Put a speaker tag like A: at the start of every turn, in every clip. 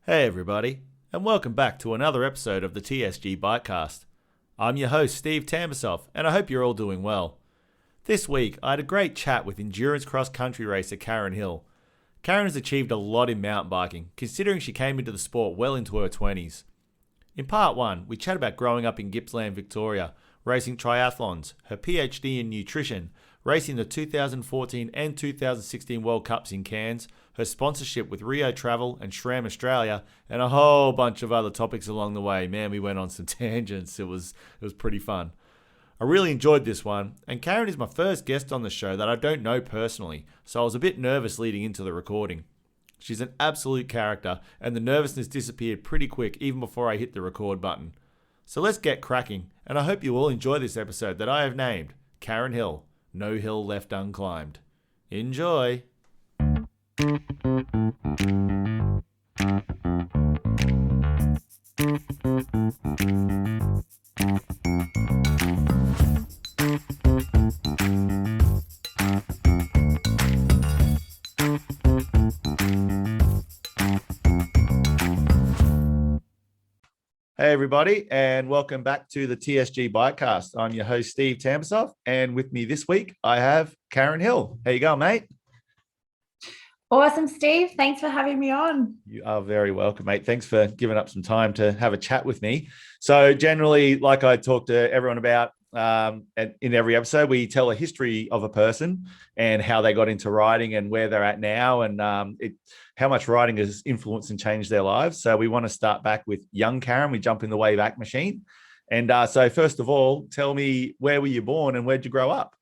A: Hey everybody, and welcome back to another episode of the TSG Bikecast. I'm your host Steve Tambasoff, and I hope you're all doing well. This week, I had a great chat with endurance cross-country racer Karen Hill. Karen has achieved a lot in mountain biking, considering she came into the sport well into her 20s. In part 1, we chat about growing up in Gippsland, Victoria, racing triathlons, her PhD in nutrition, racing the 2014 and 2016 World Cups in Cairns, her sponsorship with Rio Travel and SRAM Australia, and a whole bunch of other topics along the way. Man, we went on some tangents. It was pretty fun. I really enjoyed this one, and Karen is my first guest on the show that I don't know personally, so I was a bit nervous leading into the recording. She's an absolute character, and the nervousness disappeared pretty quick even before I hit the record button. So let's get cracking, and I hope you all enjoy this episode that I have named Karen Hill, No Hill Left Unclimbed. Enjoy! Hey everybody, and welcome back to the TSG Bikecast. I'm your host Steve Tambasoff, and with me this week I have Karen Hill. How you going, mate?
B: Awesome, Steve. Thanks for having me on.
A: You are very welcome, mate. Thanks for giving up some time to have a chat with me. So generally, like I talk to everyone about in every episode, we tell a history of a person and how they got into riding and where they're at now, and how much riding has influenced and changed their lives. So we want to start back with young Karen. We jump in the Wayback Machine. And so first of all, tell me, where were you born and where'd you grow up?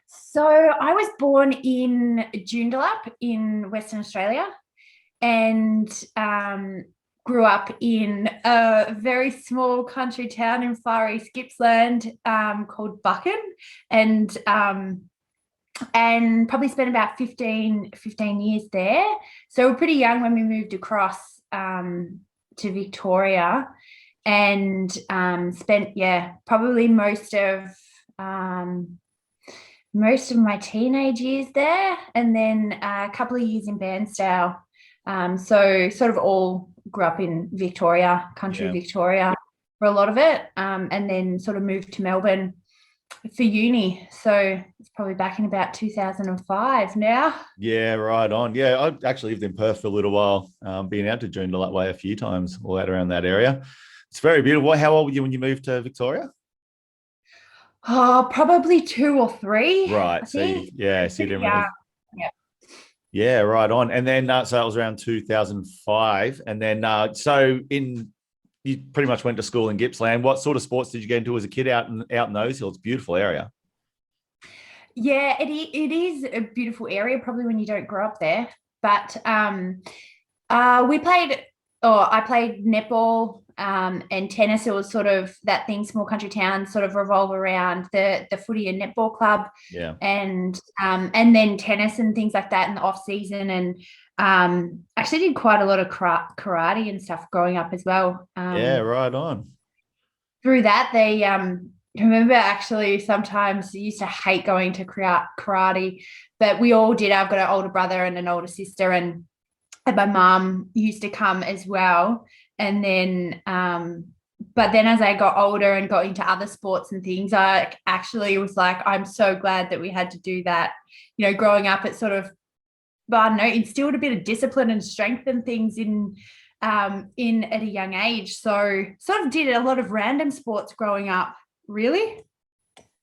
B: So I was born in Joondalup in Western Australia and grew up in a very small country town in far east Gippsland called Buchan, and probably spent about 15 years there. So we're pretty young when we moved across to Victoria, and spent probably most of my teenage years there, and then a couple of years in Bairnsdale. So sort of all grew up in Victoria, Victoria for a lot of it, and then sort of moved to Melbourne for uni. So it's probably back in about 2005 now.
A: Yeah, right on. Yeah, I actually lived in Perth for a little while, been out to Joondalup way a few times, all out around that area. It's very beautiful. How old were you when you moved to Victoria?
B: Oh, probably 2 or 3.
A: Right.
B: So you
A: didn't
B: yeah.
A: really. Yeah, right on. And then so that was around 2005, and then you pretty much went to school in Gippsland. What sort of sports did you get into as a kid out in those hills? Beautiful area.
B: Yeah, it is a beautiful area, probably when you don't grow up there. But we played, or I played netball and tennis. It was sort of that thing, small country towns sort of revolve around the footy and netball club.
A: Yeah.
B: And then tennis and things like that in the off season. And actually did quite a lot of karate and stuff growing up as well.
A: Yeah, right on.
B: Through that, they remember actually sometimes I used to hate going to karate, but we all did. I've got an older brother and an older sister, and my mum used to come as well. And then but then as I got older and got into other sports and things, I actually was like, I'm so glad that we had to do that. You know, growing up, it sort of, I don't know, instilled a bit of discipline and strength and things in at a young age. So sort of did a lot of random sports growing up, really.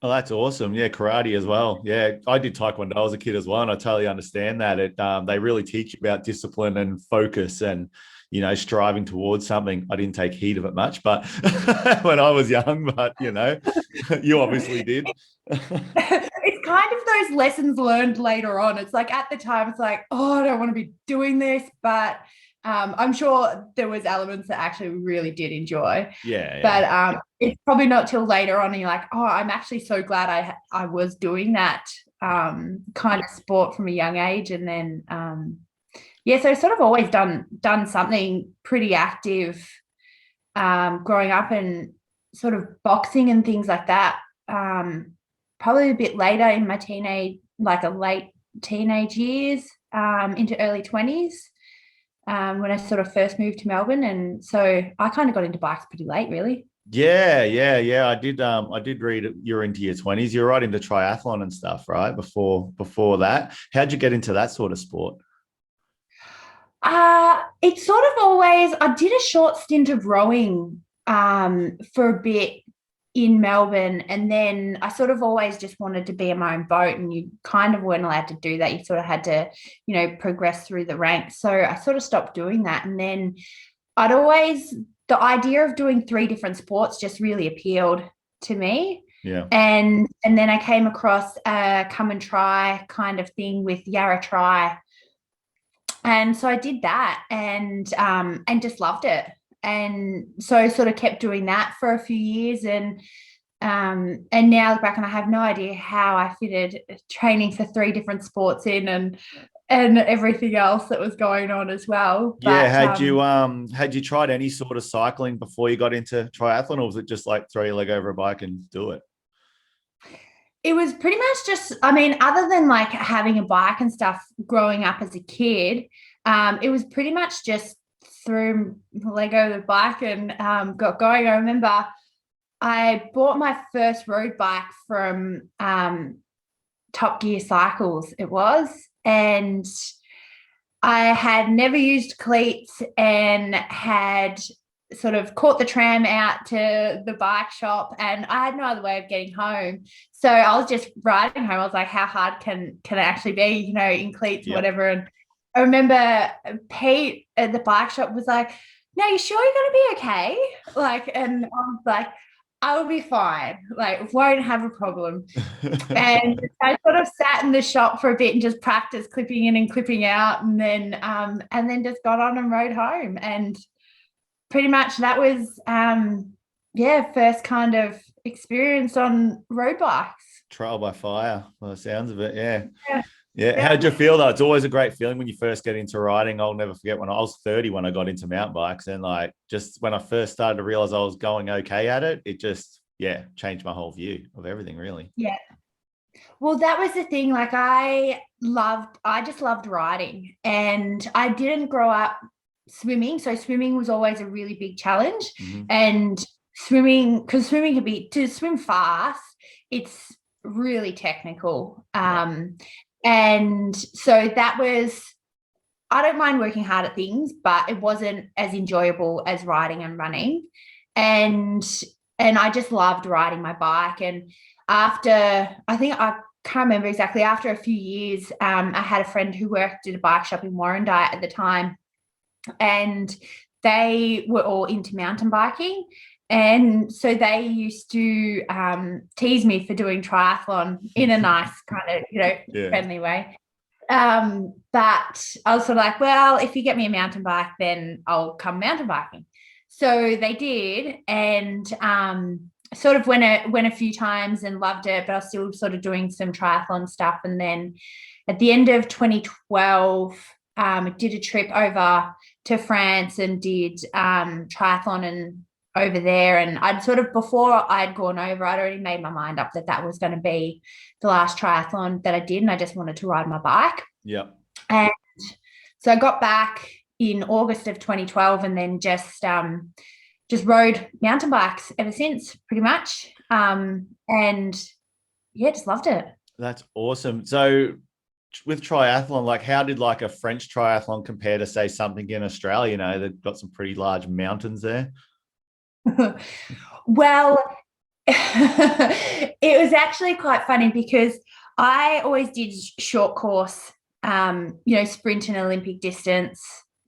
A: Oh, that's awesome. Yeah, karate as well. Yeah, I did Taekwondo as a kid as well, and I totally understand that. They really teach you about discipline and focus and, striving towards something. I didn't take heed of it much, but when I was young, but, you obviously did.
B: It's kind of those lessons learned later on. It's like at the time, it's like, oh, I don't want to be doing this, but I'm sure there was elements that actually really did enjoy.
A: Yeah.
B: But it's probably not till later on and you're like, oh, I'm actually so glad I was doing that kind of sport from a young age. And then so sort of always done something pretty active growing up, and sort of boxing and things like that. Probably a bit later in my late teenage years, into early 20s. when I sort of first moved to Melbourne. And so I kind of got into bikes pretty late, really.
A: Yeah. I did read you're into your 20s. You're right into triathlon and stuff, right? Before that. How'd you get into that sort of sport?
B: It's sort of always, I did a short stint of rowing for a bit in Melbourne, and then I sort of always just wanted to be in my own boat, and you kind of weren't allowed to do that. You sort of had to, progress through the ranks. So I sort of stopped doing that. And then the idea of doing three different sports just really appealed to me.
A: Yeah.
B: And then I came across a come and try kind of thing with OHara Try. And so I did that and just loved it. And so I sort of kept doing that for a few years. And now I look back and I have no idea how I fitted training for three different sports in and everything else that was going on as well.
A: Yeah,
B: But
A: had you tried any sort of cycling before you got into triathlon, or was it just like throw your leg over a bike and do it?
B: it was pretty much just, I mean, other than like having a bike and stuff growing up as a kid, it was pretty much just threw the leg over the bike and got going. I remember I bought my first road bike from Top Gear Cycles, it was, and I had never used cleats and had sort of caught the tram out to the bike shop, and I had no other way of getting home. So I was just riding home. I was like, how hard can it actually be, in cleats or whatever. And I remember Pete at the bike shop was like, no, you sure you're going to be okay? Like, and I was like, I will be fine. Like, won't have a problem. And I sort of sat in the shop for a bit and just practiced clipping in and clipping out, and then just got on and rode home. And pretty much that was first kind of experience on road bikes.
A: Trial by fire, by the sounds of it. Yeah.
B: Yeah.
A: Yeah. How'd you feel though? It's always a great feeling when you first get into riding. I'll never forget when I was 30 when I got into mountain bikes, and like just when I first started to realize I was going okay at it, it just changed my whole view of everything, really.
B: Yeah. Well, that was the thing. Like I just loved riding, and I didn't grow up swimming. So swimming was always a really big challenge.
A: Mm-hmm.
B: And because swimming can be, to swim fast, it's really technical. And so that was, I don't mind working hard at things, but it wasn't as enjoyable as riding and running. And I just loved riding my bike. And I can't remember exactly, after a few years, I had a friend who worked at a bike shop in Warrandyte at the time, and they were all into mountain biking. And so they used to tease me for doing triathlon in a nice kind of, friendly way. But I was sort of like, well, if you get me a mountain bike, then I'll come mountain biking. So they did, and sort of went a few times and loved it, but I was still sort of doing some triathlon stuff. And then at the end of 2012, did a trip over to France and did triathlon and over there. And before I'd gone over, I'd already made my mind up that was going to be the last triathlon that I did, and I just wanted to ride my bike.
A: Yeah.
B: And so I got back in August of 2012, and then just rode mountain bikes ever since, pretty much. Just loved it.
A: That's awesome. So with triathlon, like how did like a French triathlon compare to say something in Australia? They've got some pretty large mountains there.
B: Well, it was actually quite funny because I always did short course, sprint and Olympic distance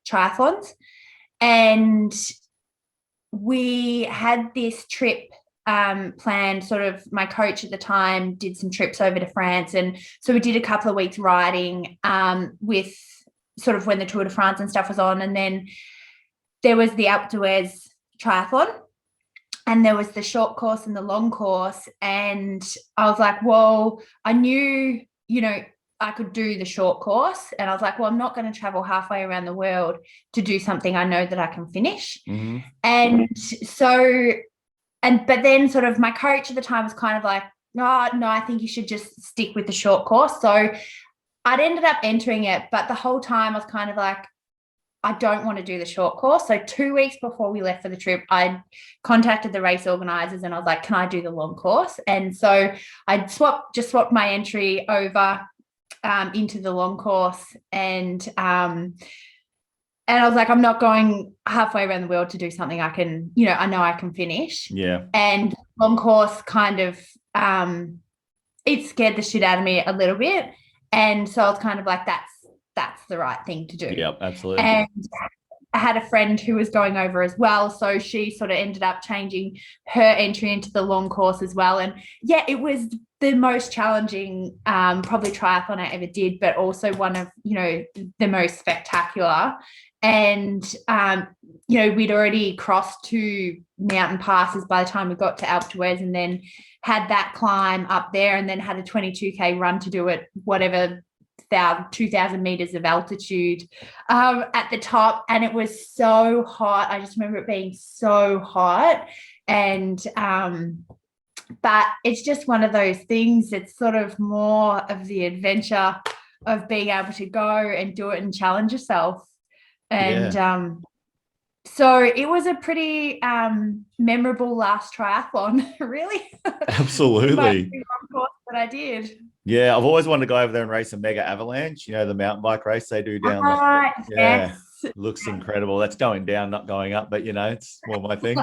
B: triathlons. And we had this trip planned. Sort of my coach at the time did some trips over to France. And so we did a couple of weeks riding with sort of when the Tour de France and stuff was on. And then there was the Alpe d'Huez triathlon, and there was the short course and the long course. And I was like, well, I knew, I could do the short course. And I was like, well, I'm not going to travel halfway around the world to do something I know that I can finish.
A: Mm-hmm.
B: And so, but then sort of my coach at the time was kind of like, no, I think you should just stick with the short course. So I'd ended up entering it, but the whole time I was kind of like, I don't want to do the short course. So 2 weeks before we left for the trip, I contacted the race organizers and I was like, can I do the long course? And so I swapped my entry over into the long course. And I was like, I'm not going halfway around the world to do something I can, I know I can finish.
A: Yeah.
B: And long course kind of, it scared the shit out of me a little bit. And so I was kind of like, that's the right thing to do.
A: Yeah, absolutely.
B: And I had a friend who was going over as well. So she sort of ended up changing her entry into the long course as well. And yeah, it was the most challenging, probably triathlon I ever did, but also one of, the most spectacular. And, we'd already crossed 2 mountain passes by the time we got to Alpe d'Huez, and then had that climb up there, and then had a 22K run to do it, whatever, 2,000 meters of altitude at the top. And it was so hot. I just remember it being so hot. And, but it's just one of those things. It's sort of more of the adventure of being able to go and do it and challenge yourself. And so it was a pretty memorable last triathlon, really.
A: Absolutely.
B: Course that I did.
A: Yeah, I've always wanted to go over there and race a mega avalanche, the mountain bike race they do down there. Yeah,
B: yes.
A: Looks incredible. That's going down, not going up, but it's more my thing.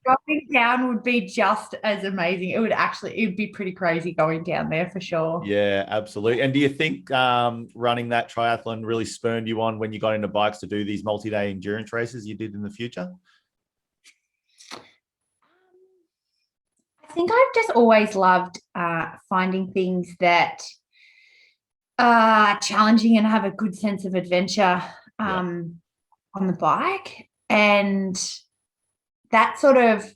B: Going down would be just as amazing. It'd be pretty crazy going down there for sure.
A: Yeah, absolutely. And do you think running that triathlon really spurned you on when you got into bikes to do these multi-day endurance races you did in the future?
B: I think I've just always loved finding things that are challenging and have a good sense of adventure on the bike. And that sort of,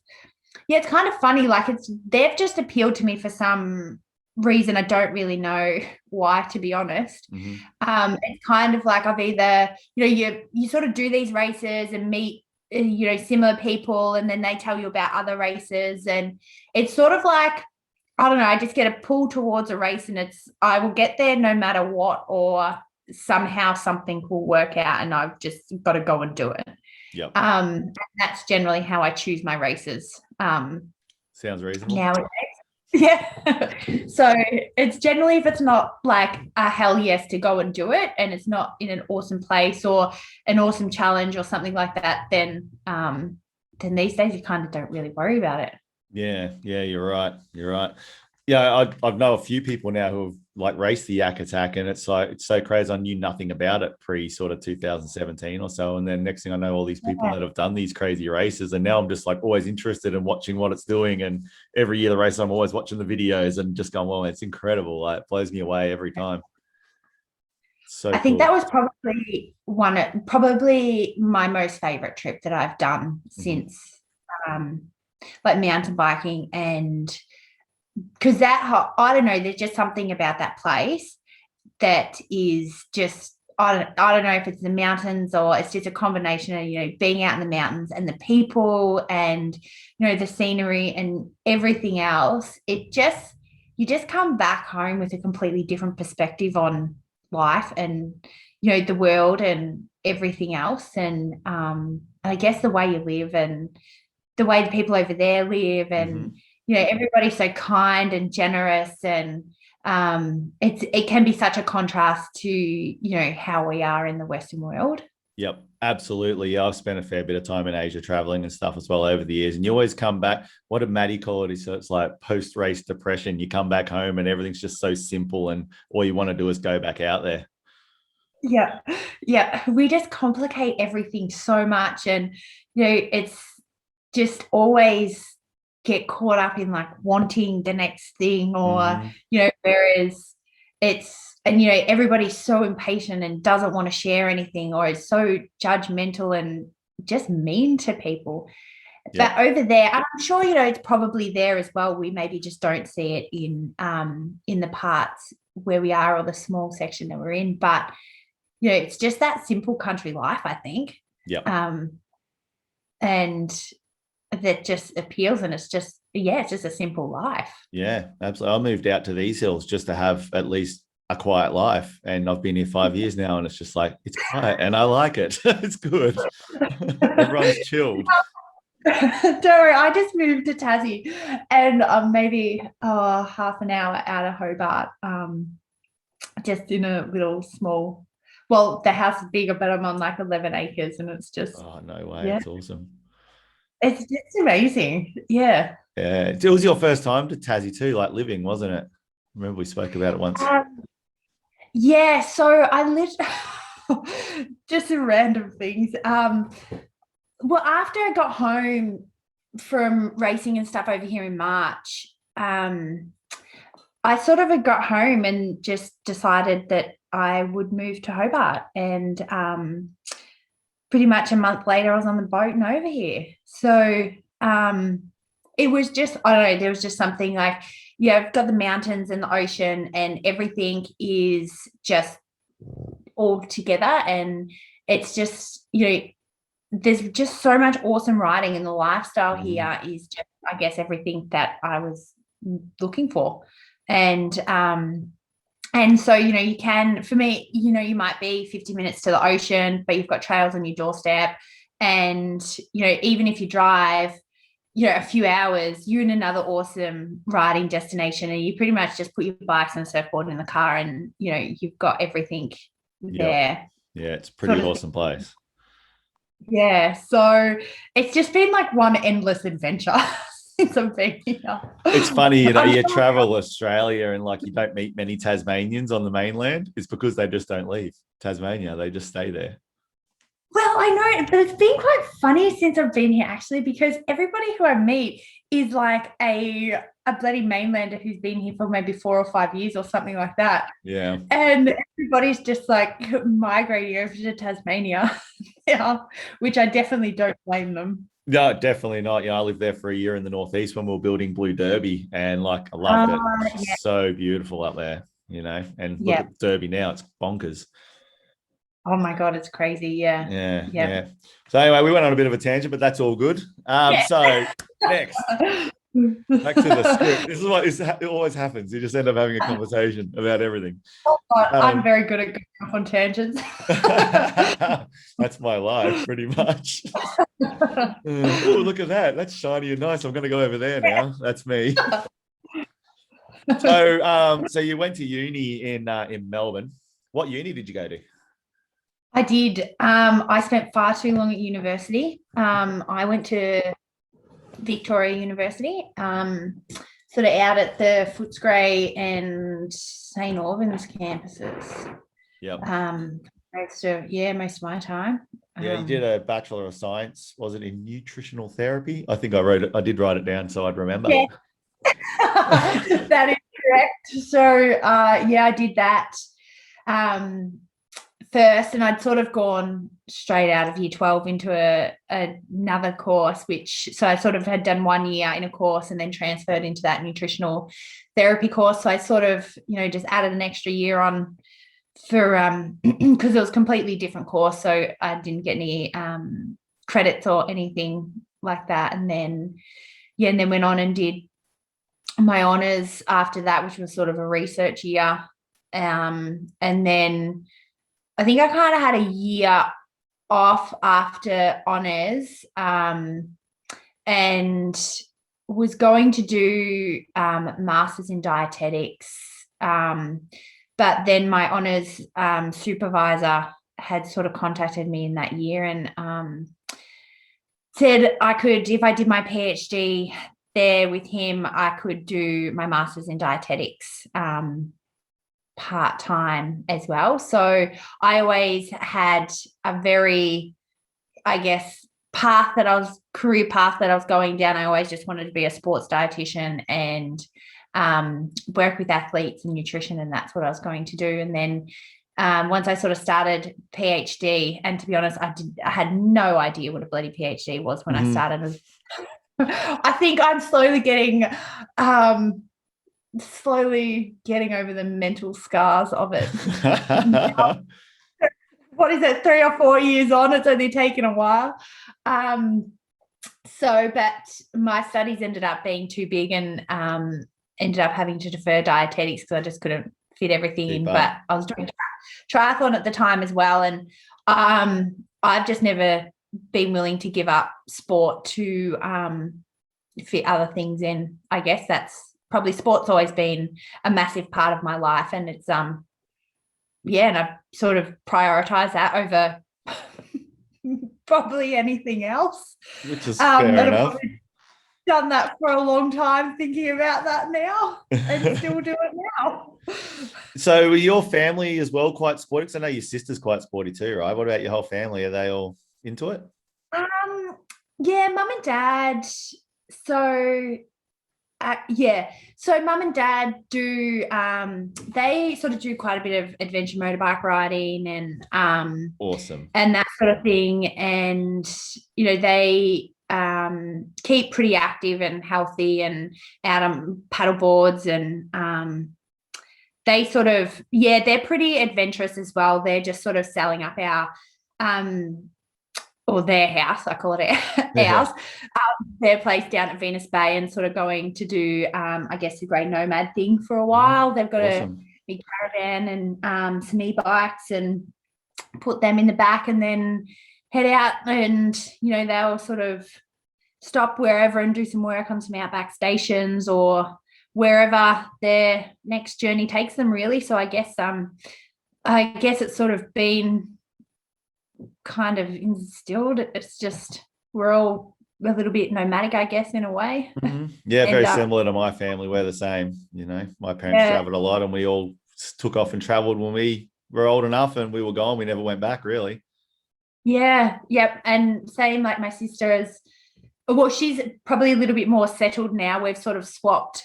B: it's kind of funny. Like they've just appealed to me for some reason. I don't really know why, to be honest.
A: Mm-hmm.
B: It's kind of like I've either, you sort of do these races and meet, similar people, and then they tell you about other races. And it's sort of like, I don't know, I just get a pull towards a race, and I will get there no matter what, or somehow something will work out and I've just got to go and do it.
A: Yep.
B: That's generally how I choose my races.
A: Sounds reasonable.
B: Nowadays. Yeah. So it's generally, if it's not like a hell yes to go and do it, and it's not in an awesome place or an awesome challenge or something like that, then these days you kind of don't really worry about it.
A: Yeah, you're right. Yeah, I know a few people now who have raced the Yak Attack, and it's so crazy. I knew nothing about it pre sort of 2017 or so, and then next thing I know, all these people that have done these crazy races, and now I'm just always interested in watching what it's doing. And every year the race, I'm always watching the videos and just going, well, it's incredible. It blows me away every time. So
B: I think that was probably my most favorite trip that I've done since mountain biking. And because I don't know, there's just something about that place that is just, I don't know if it's the mountains or it's just a combination of, being out in the mountains and the people and, the scenery and everything else. You just come back home with a completely different perspective on life and, the world and everything else. And I guess the way you live and the way the people over there live, and everybody's so kind and generous, and it can be such a contrast to how we are in the Western world.
A: Yep, absolutely. Yeah, I've spent a fair bit of time in Asia traveling and stuff as well over the years, and you always come back. What did Maddie call it? So it's like post-race depression. You come back home and everything's just so simple, and all you want to do is go back out there.
B: Yeah. We just complicate everything so much, and it's just always get caught up in wanting the next thing, or whereas everybody's so impatient and doesn't want to share anything, or is so judgmental and just mean to people. But over there, I'm sure it's probably there as well. We maybe just don't see it in the parts where we are, or the small section that we're in. But it's just that simple country life, I think. And that just appeals, and it's just a simple life.
A: Yeah, absolutely. I moved out to these hills just to have at least a quiet life, and I've been here 5 years now, and it's just like it's quiet, and I like it. It's good. Everyone's chilled.
B: Don't worry, I just moved to Tassie, and maybe half an hour out of Hobart, just in a little small. Well, the house is bigger, but I'm on like 11 acres, and it's just
A: No way,
B: yeah,
A: it's awesome.
B: it's just amazing. Yeah.
A: Yeah, it was your first time to Tassie too, like living, wasn't it? Remember we spoke about it once.
B: Yeah. So I lived just some random things. Well, after I got home from racing and stuff over here in March, I sort of got home and just decided that I would move to Hobart. And pretty much a month later, I was on the boat and over here. So it was just, I don't know, there was just something like, yeah, I've got the mountains and the ocean, and everything is just all together. And it's just, there's just so much awesome riding, and the lifestyle here is just, I guess, everything that I was looking for. And so, you can, for me, you might be 50 minutes to the ocean, but you've got trails on your doorstep. And, even if you drive, a few hours, you're in another awesome riding destination, and you pretty much just put your bikes and surfboard in the car, and, you've got everything there.
A: Yeah, it's a pretty awesome place.
B: Yeah, so it's just been like one endless adventure since I've been here.
A: It's funny, you travel Australia and like you don't meet many Tasmanians on the mainland. It's because they just don't leave Tasmania. They just stay there.
B: Well, I know, but it's been quite funny since I've been here, actually, because everybody who I meet is like a bloody mainlander who's been here for maybe 4 or 5 years or something like that.
A: Yeah.
B: And everybody's just like migrating over to Tasmania, which I definitely don't blame them.
A: No, definitely not. I lived there for a year in the northeast when we were building Blue Derby, and like I loved it. It's so beautiful up there, and look at Derby now, it's bonkers.
B: Oh my God, it's crazy. Yeah.
A: So anyway, we went on a bit of a tangent, but that's all good. So next, back to the script. This is what it always happens. You just end up having a conversation about everything.
B: Oh God, I'm very good at going off on tangents.
A: That's my life, pretty much. Oh, look at that. That's shiny and nice. I'm going to go over there now. That's me. So you went to uni in Melbourne. What uni did you go to?
B: I did. I spent far too long at university. I went to Victoria University, sort of out at the Footscray and St Albans campuses.
A: Yep.
B: Most of my time.
A: Yeah, you did a Bachelor of Science. Was it in nutritional therapy? I think I did write it down so I'd remember.
B: Yeah. That is correct. So I did that first, and I'd sort of gone straight out of year 12 into another course, so I sort of had done 1 year in a course and then transferred into that nutritional therapy course. So I sort of, just added an extra year on for because it was a completely different course, so I didn't get any credits or anything like that. And then went on and did my honours after that, which was sort of a research year, and then I think I kind of had a year off after honours, and was going to do masters in dietetics, but then my honours supervisor had sort of contacted me in that year and said I could, if I did my PhD there with him, I could do my masters in dietetics part-time as well. So I always had a very, I guess, career path that I was going down. I always just wanted to be a sports dietitian and work with athletes and nutrition, and that's what I was going to do. And then once I sort of started PhD, and to be honest, I had no idea what a bloody PhD was when I started. I think I'm slowly getting over the mental scars of it. What is it, 3 or 4 years on? It's only taken a while. But my studies ended up being too big and ended up having to defer dietetics because I just couldn't fit everything
A: Keep
B: in.
A: up.
B: But I was doing triathlon at the time as well, and I've just never been willing to give up sport to fit other things in. I guess that's probably, sport's always been a massive part of my life, and it's and I've sort of prioritized that over probably anything else.
A: Which is fair enough.
B: Done that for a long time, thinking about that now, and still do it now.
A: So, are your family as well quite sporty? Because I know your sister's quite sporty too, right? What about your whole family? Are they all into it?
B: Yeah, mum and dad. So, so mum and dad do. They sort of do quite a bit of adventure motorbike riding and
A: awesome,
B: and that sort of thing. And they keep pretty active and healthy and out on paddle boards, and they sort of, they're pretty adventurous as well. They're just sort of selling up our or their house, I call it ours, their place down at Venus Bay, and sort of going to do I guess a great nomad thing for a while. They've got a big caravan and some e-bikes, and put them in the back and then head out, and they'll sort of stop wherever and do some work on some outback stations or wherever their next journey takes them, really. So I guess it's sort of been kind of instilled. It's just we're all a little bit nomadic, I guess, in a way.
A: Yeah, very similar to my family. We're the same. My parents traveled a lot, and we all took off and traveled when we were old enough, and we were gone. We never went back, really.
B: Yeah, yep. And same, like my sister is, well, she's probably a little bit more settled now. We've sort of swapped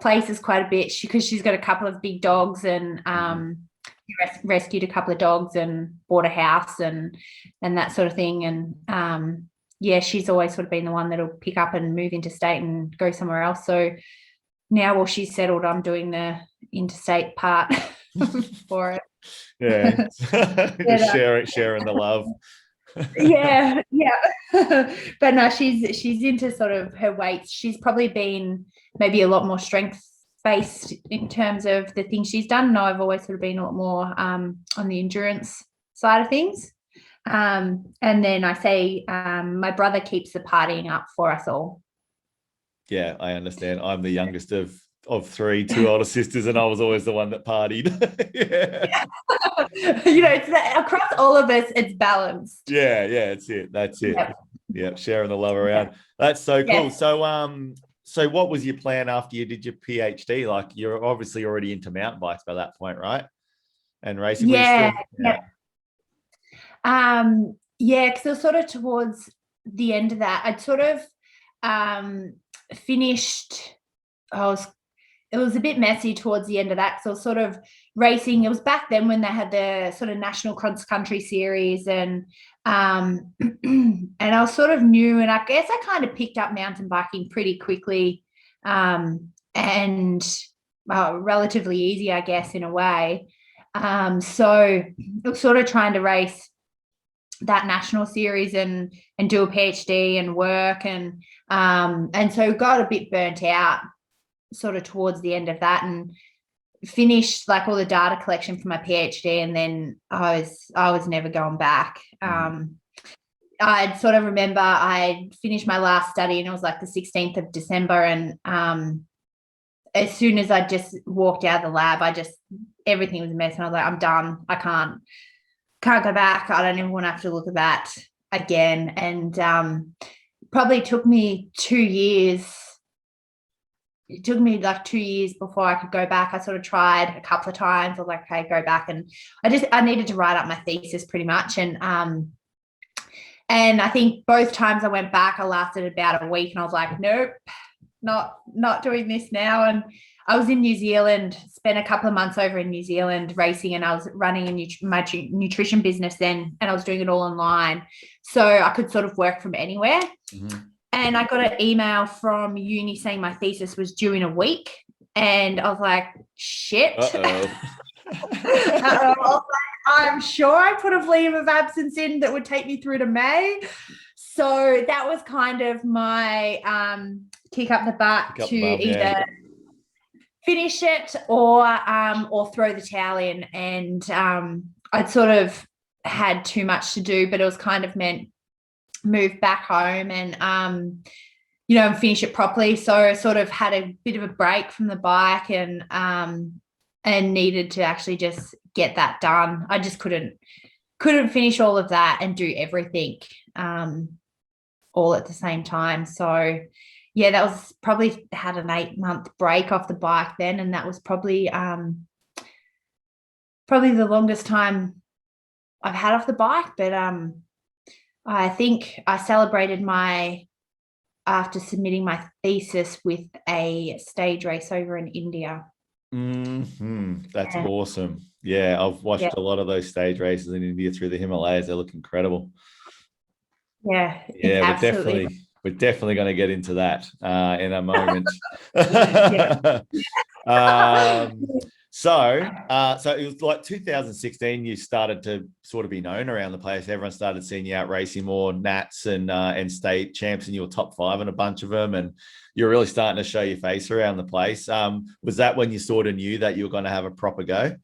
B: places quite a bit because she's got a couple of big dogs, and rescued a couple of dogs and bought a house and that sort of thing. And she's always sort of been the one that'll pick up and move interstate and go somewhere else. So now, while she's settled, I'm doing the interstate part for it.
A: Yeah, just sharing the love.
B: yeah. But no, she's into sort of her weights. She's probably been maybe a lot more strength based in terms of the things she's done. No, I've always sort of been a lot more on the endurance side of things. And then I say my brother keeps the partying up for us all.
A: Yeah, I understand. I'm the youngest of three, two older sisters, and I was always the one that partied. Yeah.
B: It's across all of us, it's balanced.
A: Yeah, that's it. Yep, sharing the love around. That's so cool. So what was your plan after you did your PhD? Like, you're obviously already into mountain bikes by that point, right? And racing.
B: Yeah. Because it was sort of towards the end of that. I'd sort of finished. It was a bit messy towards the end of that. So I was sort of racing. It was back then when they had the sort of national cross country series, and and I was sort of new, and I guess I kind of picked up mountain biking pretty quickly, and relatively easy, I guess, in a way. So I was sort of trying to race that national series and do a PhD and work, and so got a bit burnt out sort of towards the end of that, and finished like all the data collection for my PhD, and then I was never going back. I sort of remember I finished my last study, and it was like the 16th of December, and as soon as I just walked out of the lab, everything was a mess, and I was like, I'm done. I can't go back. I don't even want to have to look at that again. And probably took me 2 years. It took me like 2 years before I could go back. I sort of tried a couple of times. I was like, okay, go back. And I needed to write up my thesis pretty much. And I think both times I went back, I lasted about a week, and I was like, nope, not doing this now. And I was in New Zealand, spent a couple of months over in New Zealand racing, and I was running my nutrition business then, and I was doing it all online. So I could sort of work from anywhere. And I got an email from uni saying my thesis was due in a week. And I was like, shit. I'm sure I put a leave of absence in that would take me through to May. So that was kind of my kick up the butt to either finish it or throw the towel in. And I'd sort of had too much to do, but it was kind of meant move back home and finish it properly. So I sort of had a bit of a break from the bike and needed to actually just get that done. I just couldn't finish all of that and do everything all at the same time. So yeah, that was probably had an 8-month break off the bike then, and that was probably the longest time I've had off the bike. But I think I celebrated after submitting my thesis with a stage race over in India.
A: That's awesome. Yeah, I've watched a lot of those stage races in India through the Himalayas. They look incredible.
B: Yeah,
A: we're definitely going to get into that in a moment. So it was like 2016. You started to sort of be known around the place. Everyone started seeing you out racing more nats and state champs, and you were top 5 in a bunch of them, and you're really starting to show your face around the place. Was that when you sort of knew that you were going to have a proper go?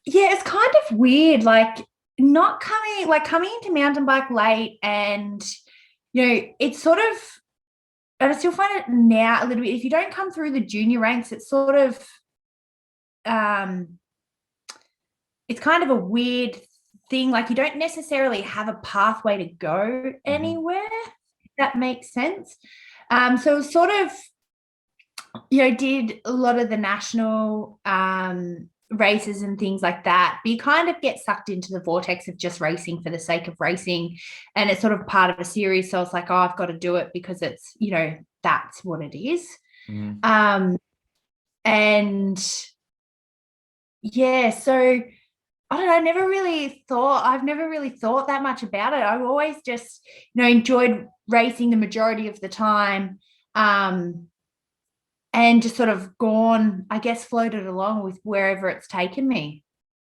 B: Yeah, it's kind of weird, like coming into mountain bike late, and it's sort of, and I still find it now a little bit, if you don't come through the junior ranks, it's sort of it's kind of a weird thing. Like, you don't necessarily have a pathway to go anywhere, if that makes sense. So it was sort of, did a lot of the national races and things like that, but you kind of get sucked into the vortex of just racing for the sake of racing, and it's sort of part of a series. So it's like, oh, I've got to do it because it's, that's what it is. And yeah, so I don't know, I've never really thought that much about it. I've always just, enjoyed racing the majority of the time. And just sort of floated along with wherever it's taken me.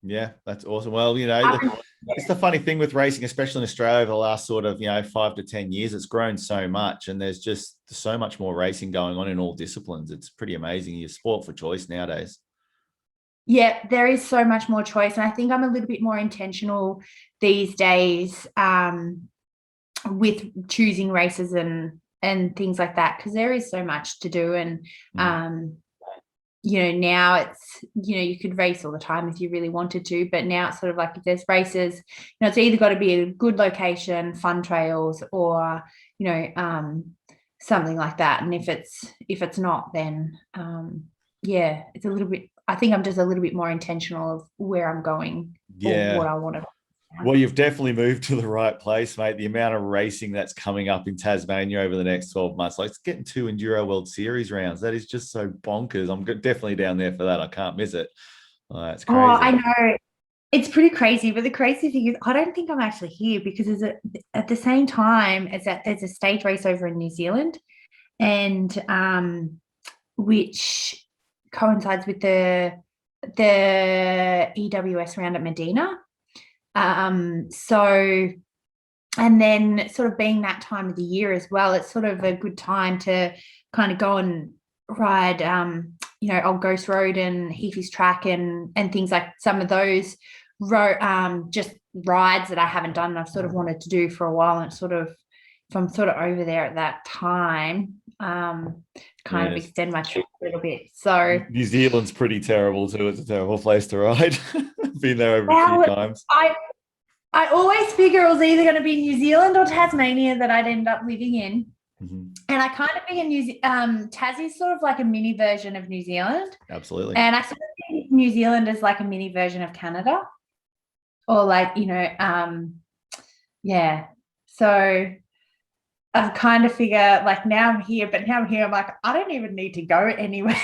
A: Yeah, that's awesome. Well, it's the funny thing with racing, especially in Australia, over the last sort of, 5 to 10 years, it's grown so much, and there's just so much more racing going on in all disciplines. It's pretty amazing. You're sport for choice nowadays.
B: Yeah, there is so much more choice. And I think I'm a little bit more intentional these days with choosing races and things like that, because there is so much to do. And now it's, you could race all the time if you really wanted to, but now it's sort of like, if there's races, it's either got to be a good location, fun trails, or something like that. And if it's not, then it's a little bit, I think I'm just a little bit more intentional of where I'm going, or what I want to.
A: Well, you've definitely moved to the right place, mate. The amount of racing that's coming up in Tasmania over the next 12 months, like, it's getting 2 Enduro World Series rounds. That is just so bonkers. I'm definitely down there for that. I can't miss it. It's crazy.
B: Oh, I know. It's pretty crazy. But the crazy thing is, I don't think I'm actually here, because at the same time as that, there's a stage race over in New Zealand, and which coincides with the EWS round at Medina. So, and then sort of being that time of the year as well, it's sort of a good time to kind of go and ride, Old Ghost Road and Heafy's Track and things like some of those just rides that I haven't done and I've sort of wanted to do for a while. And sort of, if I'm sort of over there at that time, kind of extend my trip a little bit. So
A: New Zealand's pretty terrible too. It's a terrible place to ride. Been there over a few times.
B: I always figure it was either going to be New Zealand or Tasmania that I'd end up living in. And I kind of think Tassie's sort of like a mini version of New Zealand.
A: Absolutely.
B: And I sort of think New Zealand is like a mini version of Canada, or like, So I kind of figure, like, now I'm here, I'm like, I don't even need to go anywhere.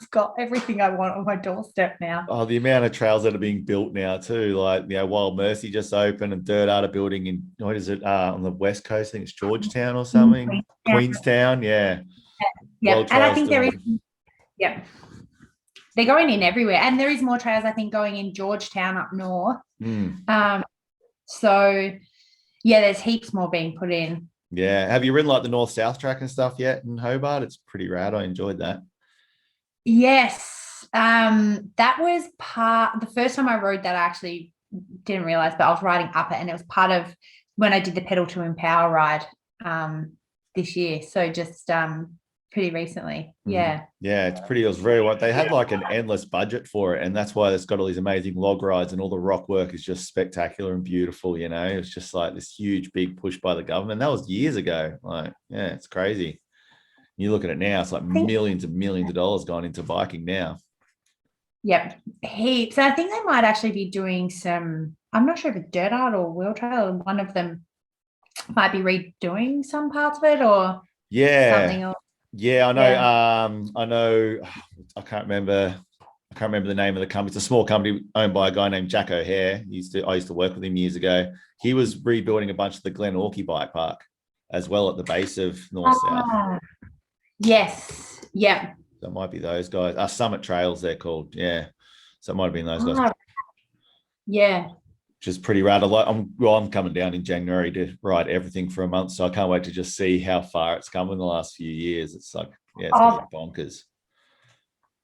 B: I've got everything I want on my doorstep now.
A: Oh, the amount of trails that are being built now too, like, Wild Mercy just opened, and Dirt Art are building in, what is it, on the west coast? I think it's Georgetown or something. Queenstown, yeah.
B: And I think there is, they're going in everywhere, and there is more trails, I think, going in Georgetown up north. So yeah, there's heaps more being put in.
A: Yeah. Have you ridden like the North-South track and stuff yet in Hobart? It's pretty rad. I enjoyed that.
B: Yes. That was the first time I rode that, I actually didn't realize, but I was riding up it, and it was part of when I did the pedal to empower ride this year. So just pretty recently. Yeah.
A: Yeah, it's pretty. It was very what they had like an endless budget for it, and that's why it's got all these amazing log rides, and all the rock work is just spectacular and beautiful. You know, it's just like this huge, big push by the government. That was years ago. Like, yeah, it's crazy. You look at it now; it's like
B: I think,
A: millions and millions of dollars gone into biking now.
B: yep, heaps. I think they might actually be doing some, I'm not sure if it's dirt art or wheel trail, one of them might be redoing some parts of it or
A: Yeah,
B: something else.
A: yeah, I know.
B: Yeah.
A: I know. I can't remember. I can't remember the name of the company. It's a small company owned by a guy named Jack O'Hare. I used to work with him years ago. He was rebuilding a bunch of the Glen Orchy bike park as well at the base of North South.
B: Ah, yes. Yep.
A: So it might be those guys. Summit Trails, they're called. Yeah. So it might have been those guys,
B: Ah, yeah.
A: which is pretty rad. I'm coming down in January to ride everything for a month. So I can't wait to just see how far it's come in the last few years. It's like, yeah, it's going
B: Oh,
A: to be bonkers.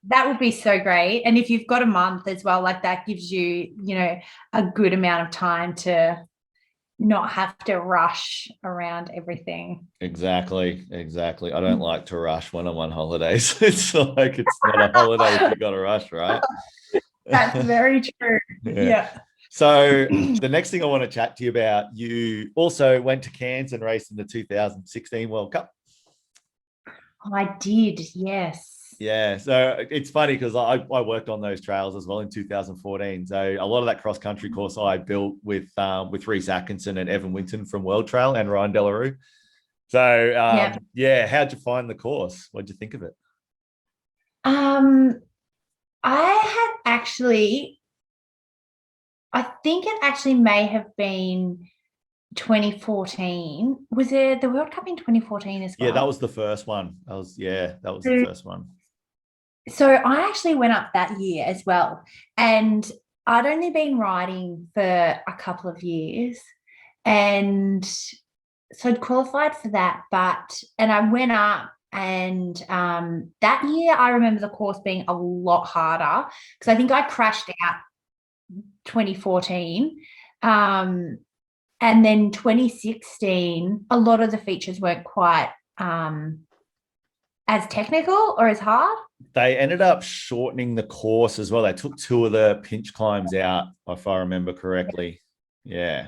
B: that would be so great. And if you've got a month as well, like that gives you, a good amount of time to not have to rush around everything.
A: Exactly. I don't like to rush when I'm on holidays. It's like it's not a holiday if you got to rush, right?
B: That's very true.
A: Yeah.
B: Yeah.
A: So the next thing I want to chat to you about, you also went to Cairns and raced in the 2016 World Cup.
B: I did, yes.
A: Yeah, so it's funny because I worked on those trails as well in 2014. So a lot of that cross country course I built with Reese Atkinson and Evan Winton from World Trail and Ryan Delarue. So
B: Yeah.
A: yeah, how'd you find the course? What'd you think of it?
B: Um, I had actually, I think it actually may have been 2014. Was there the World Cup in 2014 as
A: Yeah, that
B: well?
A: was the first one. That was the
B: So,
A: first one.
B: so I actually went up that year as well. And I'd only been riding for a couple of years. And so I'd qualified for that, and I went up, and that year I remember the course being a lot harder because I think I crashed out 2014. And then 2016, a lot of the features weren't quite as technical or as hard.
A: They ended up shortening the course as well. They took two of the pinch climbs out, if I remember correctly. Yeah.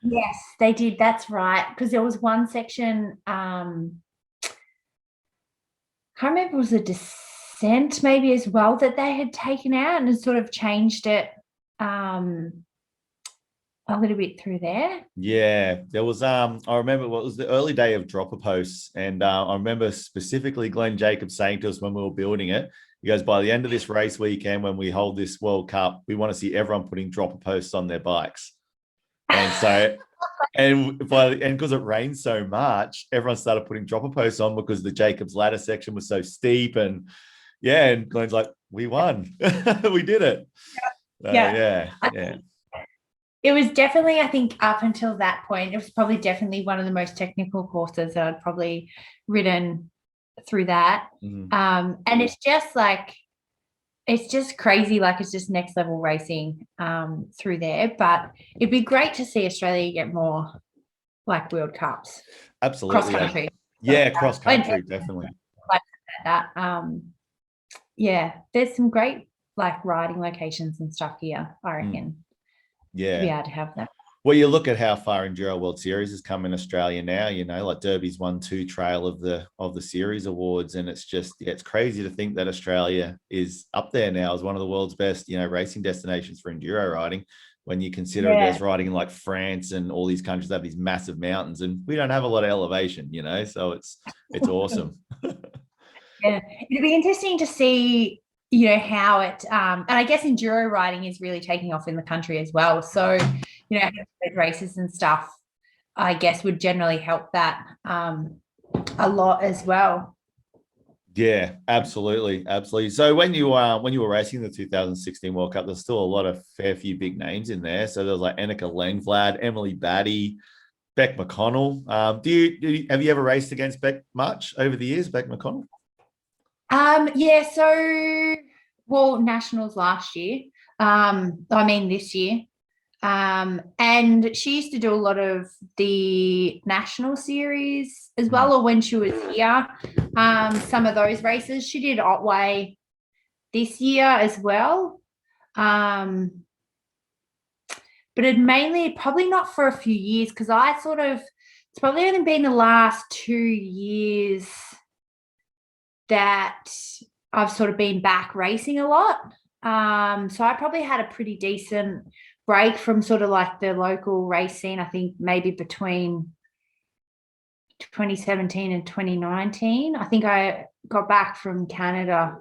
B: Yes, they did. That's right. Because there was one section, I can't remember, it was a descent maybe as well that they had taken out and sort of changed it a little bit through there.
A: Yeah, there was I remember what was the early day of dropper posts, and I remember specifically Glenn Jacobs saying to us when we were building it, he goes, by the end of this race weekend when we hold this World Cup, we want to see everyone putting dropper posts on their bikes. And so and because it rained so much, everyone started putting dropper posts on because the Jacobs ladder section was so steep. And yeah, and Glenn's like, we won. We did it.
B: Yeah.
A: Yeah.
B: It was definitely, I think, up until that point, it was probably definitely one of the most technical courses that I'd probably ridden through that. And it's just like, it's just crazy. Like, it's just next level racing through there. But it'd be great to see Australia get more like World Cups.
A: Absolutely.
B: Cross country.
A: Yeah, cross country, definitely.
B: Like that. Yeah, there's some great like riding locations and stuff here, I reckon.
A: Yeah.
B: To be able to have that.
A: Well, you look at how far Enduro World Series has come in Australia now, like Derby's 1-2 trail of the series awards. And it's just, yeah, it's crazy to think that Australia is up there now as one of the world's best, racing destinations for enduro riding, when you consider there's riding in like France and all these countries that have these massive mountains, and we don't have a lot of elevation, so it's awesome.
B: Yeah, it'd be interesting to see, how it, and I guess enduro riding is really taking off in the country as well. So, races and stuff, I guess, would generally help that a lot as well.
A: Yeah, absolutely. So when you were racing the 2016 World Cup, there's still a fair few big names in there. So there was like Annika Langvlad, Emily Batty, Beck McConnell. Have you ever raced against Beck much over the years, Beck McConnell?
B: Yeah, so nationals last year. This year. And she used to do a lot of the national series as well, or when she was here, some of those races. She did Otway this year as well. But it mainly probably not for a few years, because it's probably only been the last 2 years that I've sort of been back racing a lot. So I probably had a pretty decent break from sort of like the local race scene, I think maybe between 2017 and 2019. I think I got back from Canada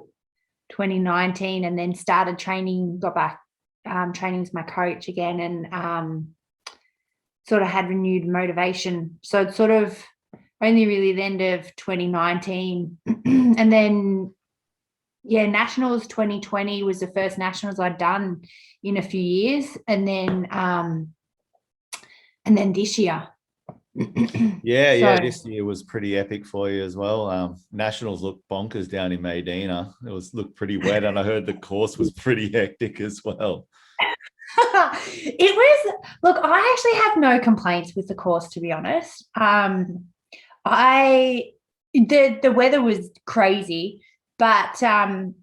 B: 2019 and then started training, got back training with my coach again, and sort of had renewed motivation. So it's sort of only really the end of 2019. And then, Nationals 2020 was the first Nationals I'd done in a few years. And then this year.
A: This year was pretty epic for you as well. Nationals looked bonkers down in Medina. Looked pretty wet, and I heard the course was pretty hectic as well.
B: It was, look, I actually have no complaints with the course, to be honest. The weather was crazy, but the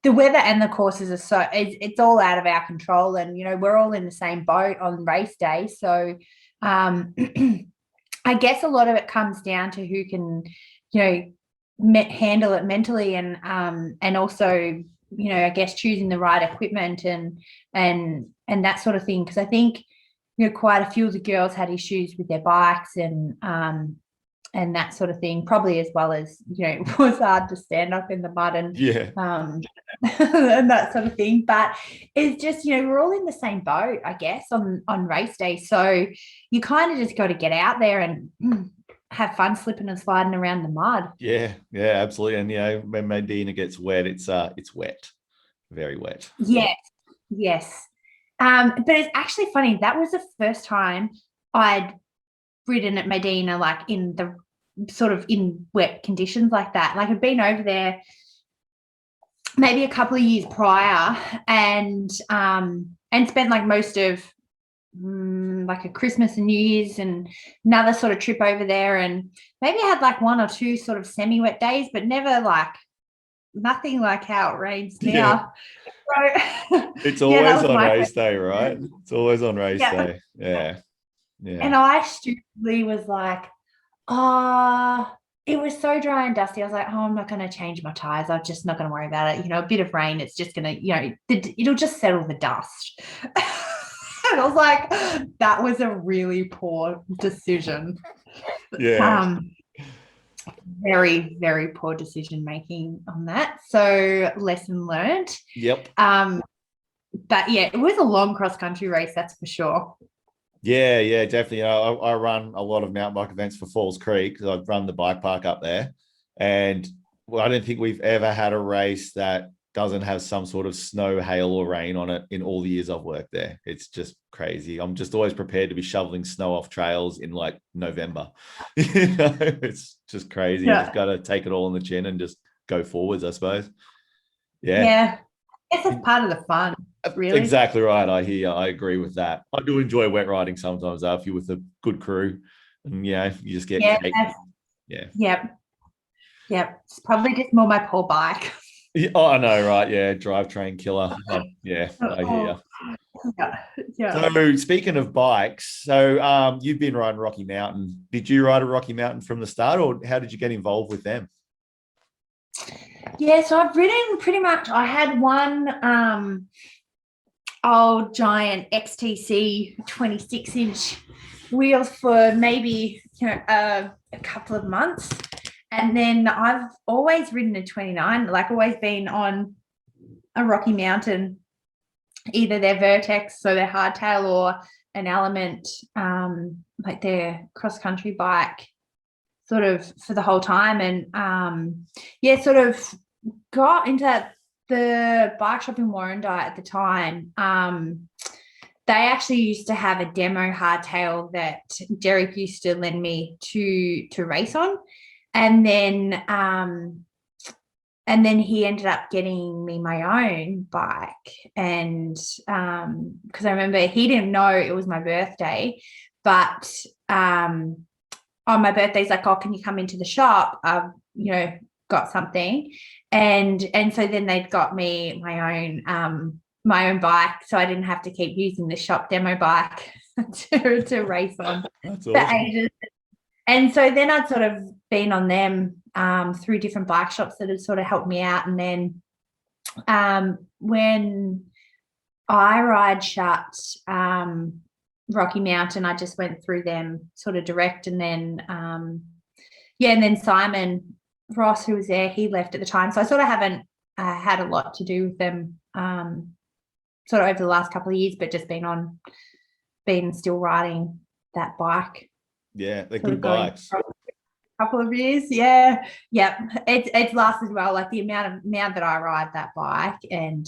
B: weather and the courses are it's all out of our control, and we're all in the same boat on race day. So I guess a lot of it comes down to who can handle it mentally, and also I guess choosing the right equipment and that sort of thing, because I think quite a few of the girls had issues with their bikes and that sort of thing, probably, as well as it was hard to stand up in the mud and and that sort of thing. But it's just we're all in the same boat, I guess, on race day. So you kind of just got to get out there and have fun slipping and sliding around the mud.
A: Yeah, absolutely. And when Medina gets wet, it's wet, very wet.
B: Yes. But it's actually funny, that was the first time I'd ridden at Medina, like in the sort of in wet conditions like that. Like I'd been over there maybe a couple of years prior, and spent like most of like a Christmas and New Year's and another sort of trip over there, and maybe I had like 1 or 2 sort of semi-wet days, but never like nothing like how it rains now. So,
A: it's always on race day, right? It's always on race day. Yeah.
B: And I stupidly was like, it was so dry and dusty. I was like, I'm not going to change my tires. I'm just not going to worry about it. A bit of rain, it's just going to, it'll just settle the dust. And I was like, that was a really poor decision.
A: Yeah.
B: Very, very poor decision making on that. So lesson learned.
A: Yep.
B: But it was a long cross country race, that's for sure.
A: Yeah, definitely. I run a lot of mountain bike events for Falls Creek, because I've run the bike park up there, and I don't think we've ever had a race that doesn't have some sort of snow, hail, or rain on it in all the years I've worked there. It's just crazy. I'm just always prepared to be shoveling snow off trails in like November. It's just crazy. You just got to take it all on the chin and just go forwards, I suppose.
B: Yeah. I guess it's part of the fun, really.
A: Exactly right. I hear you. I agree with that. I do enjoy wet riding sometimes, if you're with a good crew, and you just get
B: Yep. It's probably just more my poor bike.
A: Oh, I know, right? Yeah, drivetrain killer. I hear you.
B: Yeah.
A: So speaking of bikes, so you've been riding Rocky Mountain. Did you ride a Rocky Mountain from the start, or how did you get involved with them?
B: Yeah, so I've ridden pretty much. I had one old giant XTC 26-inch wheels for maybe a couple of months, and then I've always ridden a 29, like always been on a Rocky Mountain, either their Vertex, so their hardtail, or an Element, like their cross-country bike, sort of for the whole time. And sort of got into the bike shop in Warrandyte at the time, they actually used to have a demo hardtail that Derek used to lend me to race on. And then he ended up getting me my own bike. And because I remember he didn't know it was my birthday, but on my birthday, he's like, oh, can you come into the shop? I've, got something. And so then they'd got me my own bike, so I didn't have to keep using the shop demo bike to race on.
A: That's
B: for
A: awesome.
B: ages. And so then I'd sort of been on them through different bike shops that had sort of helped me out. And then when OHara shut Rocky Mountain, I just went through them sort of direct. And then, and then Simon Ross, who was there, he left at the time. So I sort of haven't had a lot to do with them sort of over the last couple of years, but just been still riding that bike.
A: Yeah, they're good bikes.
B: Couple of years, yeah. It's lasted well. Like the amount that I ride that bike and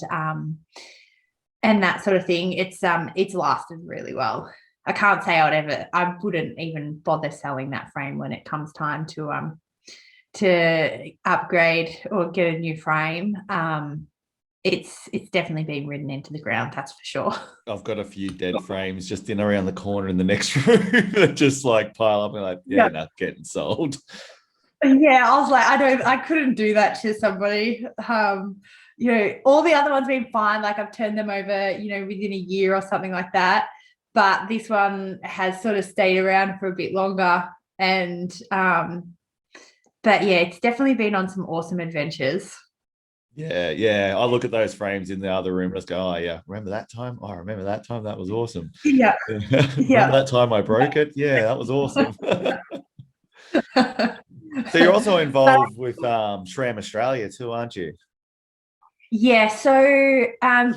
B: that sort of thing, it's lasted really well. I can't say I wouldn't even bother selling that frame when it comes time to upgrade or get a new frame. It's definitely been ridden into the ground, that's for sure.
A: I've got a few dead frames just in around the corner in the next room that just like pile up and like, not getting sold.
B: Yeah, I was like, I couldn't do that to somebody. All the other ones have been fine. Like I've turned them over, within a year or something like that. But this one has sort of stayed around for a bit longer. And but yeah, it's definitely been on some awesome adventures.
A: Yeah. I look at those frames in the other room and just go, oh yeah, remember that time? Oh, I remember that time. That was awesome.
B: Yeah.
A: Remember that time I broke it? Yeah, that was awesome. So you're also involved with SRAM Australia too, aren't you?
B: Yeah, so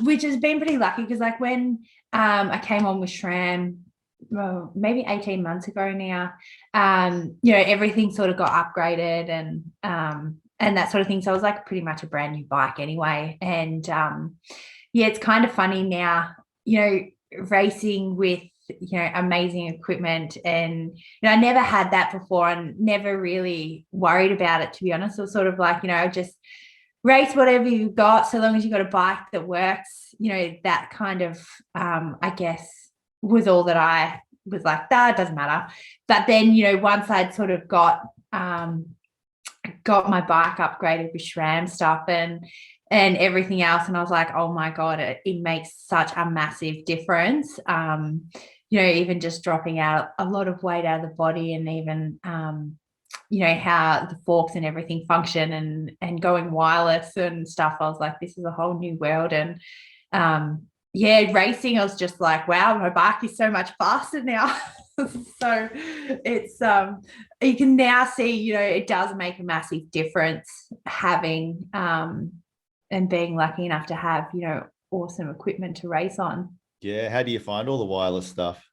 B: which has been pretty lucky because like when I came on with SRAM, well, maybe 18 months ago now, everything sort of got upgraded and that sort of thing. So it was like pretty much a brand new bike anyway. And it's kind of funny now, racing with amazing equipment. And I never had that before and never really worried about it, to be honest. It was sort of like, just race whatever you got, so long as you got a bike that works. That kind of I guess was all that I was like, that doesn't matter. But then once I'd sort of got my bike upgraded with SRAM stuff and everything else, and I was like, oh my god, it makes such a massive difference. Even just dropping out a lot of weight out of the body, and even how the forks and everything function and going wireless and stuff. I was like, this is a whole new world. And racing, I was just like, wow, my bike is so much faster now. So it's you can now see, it does make a massive difference having and being lucky enough to have, awesome equipment to race on.
A: Yeah. How do you find all the wireless stuff?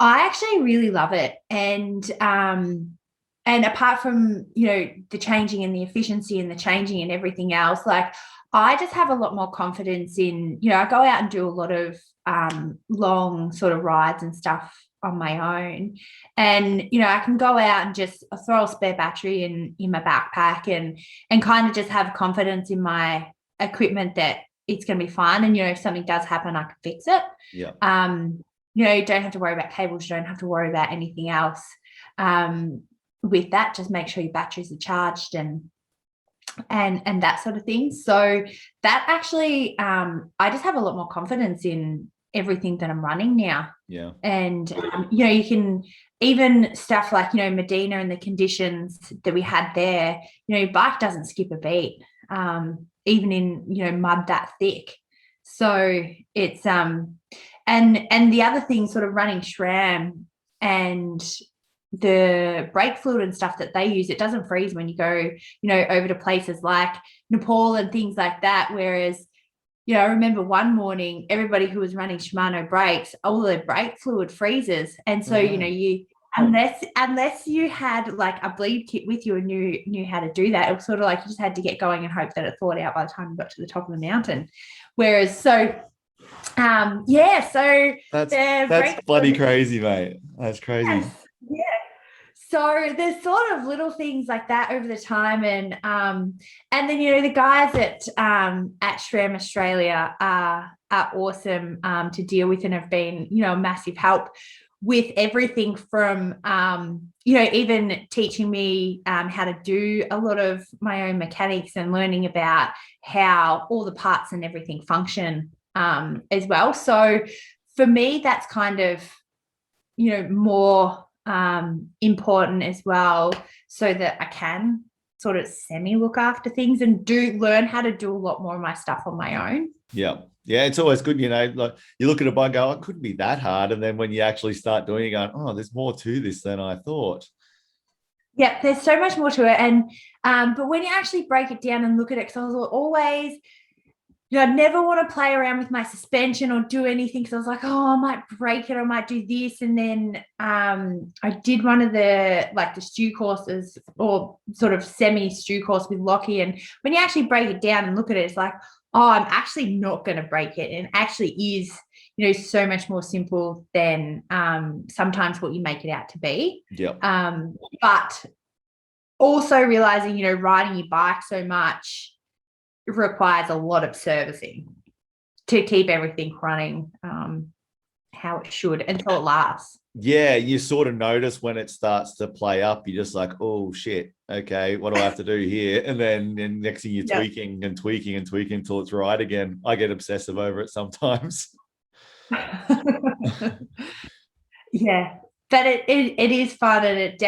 B: I actually really love it. And apart from, the changing and the efficiency and the changing and everything else, like I just have a lot more confidence in, I go out and do a lot of long sort of rides and stuff on my own. And, I can go out and just throw a spare battery in my backpack and kind of just have confidence in my equipment that it's going to be fine. And, if something does happen, I can fix it.
A: Yeah.
B: You don't have to worry about cables. You don't have to worry about anything else. With that, just make sure your batteries are charged and that sort of thing. So that actually, I just have a lot more confidence in everything that I'm running now.
A: Yeah.
B: And, you can even stuff like, Medina and the conditions that we had there, bike doesn't skip a beat, even in, mud that thick. So it's, and the other thing sort of running SRAM and the brake fluid and stuff that they use, it doesn't freeze when you go, over to places like Nepal and things like that. Whereas, I remember one morning, everybody who was running Shimano brakes, all their brake fluid freezes. And so, you, unless you had like a bleed kit with you and knew how to do that, it was sort of like you just had to get going and hope that it thawed out by the time you got to the top of the mountain. Whereas, so Yeah, so
A: That's bloody crazy, mate. That's crazy.
B: yes, yeah. So there's sort of little things like that over the time, and then the guys at SRAM Australia are awesome to deal with and have been a massive help with everything from even teaching me how to do a lot of my own mechanics and learning about how all the parts and everything function as well. So for me, that's kind of more important as well, so that I can sort of semi look after things and learn how to do a lot more of my stuff on my own.
A: Yeah. Yeah, it's always good, like you look at a bike and go, oh, it couldn't be that hard. And then when you actually start doing it, going, oh, there's more to this than I thought.
B: Yeah, there's so much more to it. And but when you actually break it down and look at it, because I was always I never want to play around with my suspension or do anything, because I was like, oh, I might break it, I might do this. And then I did one of the stew courses, or sort of semi-stew course with Lockie. And when you actually break it down and look at it, it's like, oh, I'm actually not going to break it. And it actually is, so much more simple than sometimes what you make it out to be.
A: Yeah.
B: But also realizing, riding your bike so much requires a lot of servicing to keep everything running how it should until it lasts.
A: Yeah, you sort of notice when it starts to play up, you're just like, oh shit, okay, what do I have to do here? And then next thing you're tweaking and tweaking and tweaking until it's right again. I get obsessive over it sometimes.
B: Yeah, but it is fun, and it's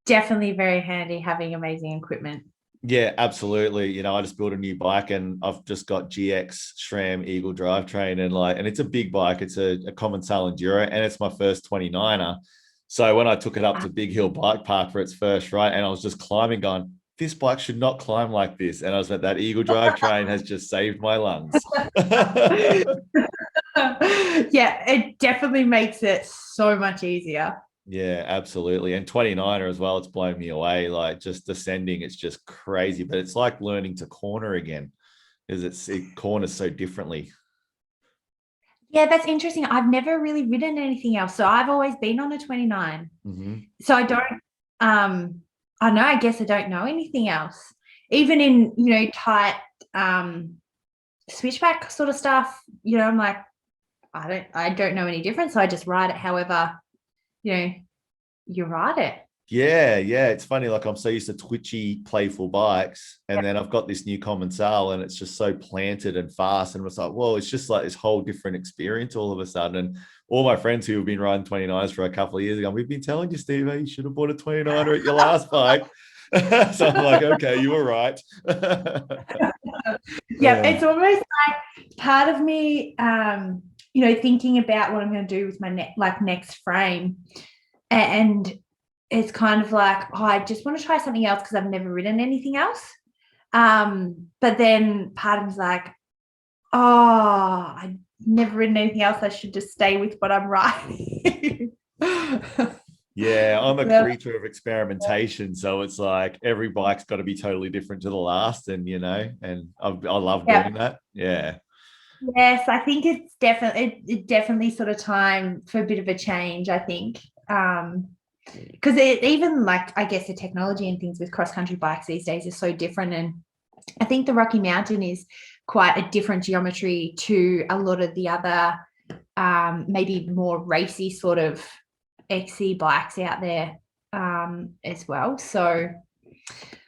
B: definitely very handy having amazing equipment.
A: Yeah, absolutely. I just built a new bike and I've just got GX SRAM Eagle drivetrain, and it's a big bike. It's a common sail enduro, and it's my first 29er. So when I took it up to Big Hill Bike Park for its first ride, and I was just climbing, going, this bike should not climb like this. And I was like, that Eagle drivetrain has just saved my lungs.
B: Yeah, it definitely makes it so much easier.
A: Yeah, absolutely. And 29er as well, it's blown me away. Like just descending, it's just crazy. But it's like learning to corner again, because it corners so differently.
B: Yeah, that's interesting. I've never really ridden anything else. So I've always been on a 29.
A: Mm-hmm.
B: So I don't, I know, I guess I don't know anything else. Even in, tight switchback sort of stuff, I'm like, I don't know any difference. So I just ride it however, you ride it.
A: Yeah. It's funny. Like I'm so used to twitchy, playful bikes. And then I've got this new common sail and it's just so planted and fast. And it's like, well, it's just like this whole different experience all of a sudden. And all my friends who have been riding 29s for a couple of years ago, we've been telling you, Steve, you should have bought a 29er at your last bike. So I'm like, okay, you were right.
B: Yeah, it's almost like part of me, thinking about what I'm going to do with my next frame. And it's kind of like, oh, I just want to try something else because I've never ridden anything else. But then part of me's like, oh, I've never ridden anything else. I should just stay with what I'm riding.
A: Yeah, I'm a creature of experimentation. So it's like every bike's got to be totally different to the last. And, and I love doing that. Yeah.
B: Yes, I think it's definitely sort of time for a bit of a change, I think. Because even I guess the technology and things with cross-country bikes these days is so different. And I think the Rocky Mountain is quite a different geometry to a lot of the other maybe more racy sort of XC bikes out there as well. So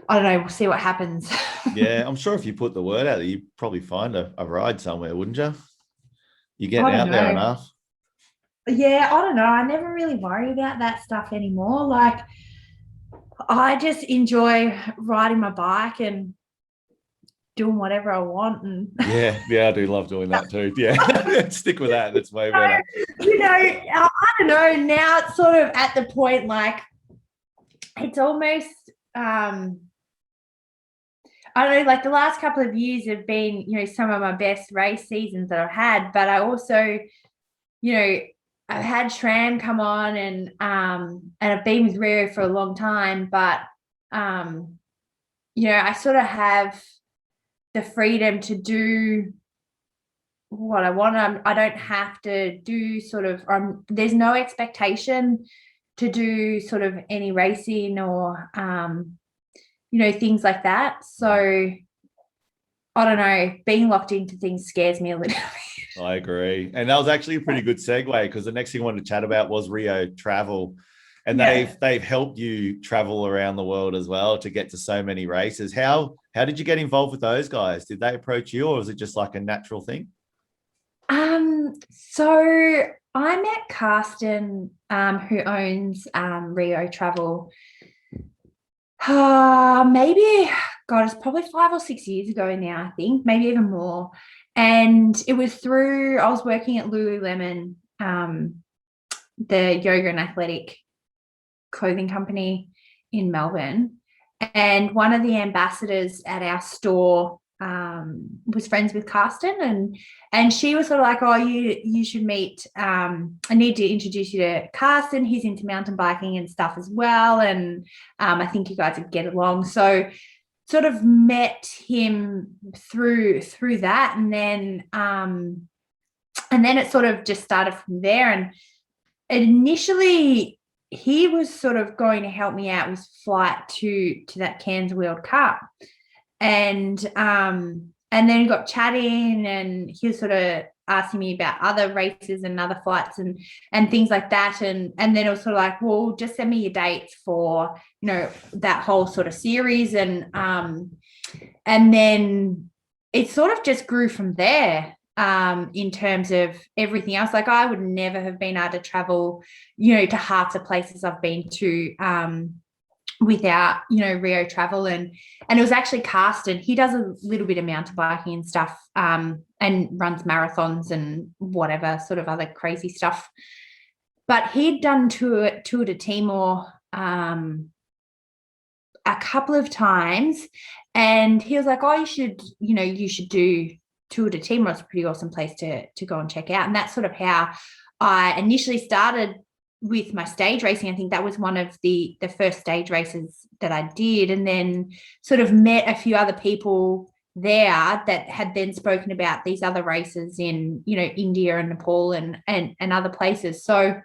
B: I don't know, we'll see what happens.
A: Yeah, I'm sure if you put the word out there, you'd probably find a ride somewhere, wouldn't you? You're getting out there enough.
B: Yeah, I don't know. I never really worry about that stuff anymore. Like, I just enjoy riding my bike and doing whatever I want. And
A: yeah, I do love doing that too. Yeah, stick with that. That's way better.
B: I don't know. Now it's sort of at the point like it's almost I don't know, like the last couple of years have been, some of my best race seasons that I've had, but I also, I've had SRAM come on and I've been with Rio for a long time, but I sort of have the freedom to do what I want. I don't have to do sort of, there's no expectation to do sort of any racing or, things like that. So I don't know, being locked into things scares me a little bit.
A: I agree. And that was actually a pretty good segue, because the next thing I wanted to chat about was Rio Travel. And they've helped you travel around the world as well to get to so many races. How did you get involved with those guys? Did they approach you, or was it just like a natural thing?
B: So I met Karsten, who owns Rio Travel. Maybe, God, it's probably 5 or 6 years ago now, I think, maybe even more. And it was through, I was working at Lululemon, the yoga and athletic clothing company in Melbourne. And one of the ambassadors at our store was friends with Karsten, and she was sort of like, oh, you should meet, I need to introduce you to Karsten. He's into mountain biking and stuff as well, and I think you guys would get along. So sort of met him through that, and then it sort of just started from there. And initially he was sort of going to help me out with flight to that Cairns World Cup. And then we got chatting, and he was sort of asking me about other races and other flights and things like that. And then it was sort of like, well, just send me your dates for, that whole sort of series. And then it sort of just grew from there. In terms of everything else, like I would never have been able to travel, to half the places I've been to without, Rio Travel. And it was actually Karsten. He does a little bit of mountain biking and stuff, and runs marathons and whatever sort of other crazy stuff. But he'd done Tour de Timor a couple of times, and he was like, oh, you should do Tour de Timor. It's a pretty awesome place to go and check out. And that's sort of how I initially started with my stage racing. I think that was one of the first stage races that I did, and then sort of met a few other people there that had then spoken about these other races in, India and Nepal and other places. So,